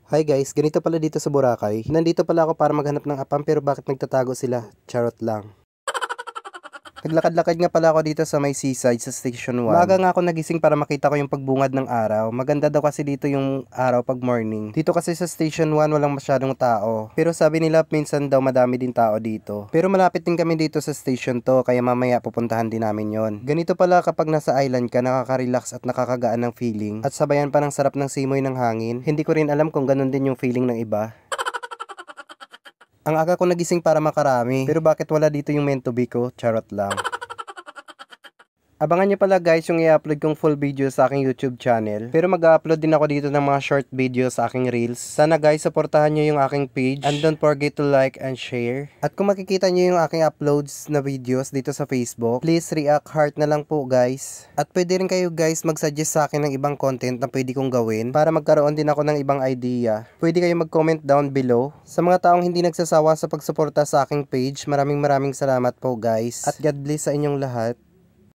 Hi guys, ganito pala dito sa Boracay. Nandito pala ako para maghanap ng apam pero bakit nagtatago sila? Charot lang. Naglakad-lakad nga pala ako dito sa may seaside sa Station 1. Maaga nga ako nagising para makita ko yung pagbungad ng araw. Maganda daw kasi dito yung araw pag morning. Dito kasi sa Station 1 walang masyadong tao. Pero sabi nila minsan daw madami din tao dito. Pero malapit din kami dito sa Station 2 kaya mamaya pupuntahan din namin yon. Ganito pala kapag nasa island ka, nakaka-relax at nakakagaan ng feeling. At sabayan pa ng sarap ng simoy ng hangin. Hindi ko rin alam kung ganun din yung feeling ng iba. Ang aga ko nagising para makarami, pero bakit wala dito yung meant to be ko? Charot lang. Abangan nyo pala guys yung i-upload kong full video sa aking YouTube channel. Pero mag-upload din ako dito ng mga short videos sa aking reels. Sana guys, supportahan nyo yung aking page. And don't forget to like and share. At kung makikita nyo yung aking uploads na videos dito sa Facebook, please react heart na lang po guys. At pwede rin kayo guys mag-suggest sa akin ng ibang content na pwede kong gawin para magkaroon din ako ng ibang idea. Pwede kayo mag-comment down below. Sa mga taong hindi nagsasawa sa pagsuporta sa aking page, maraming salamat po guys. At God bless sa inyong lahat.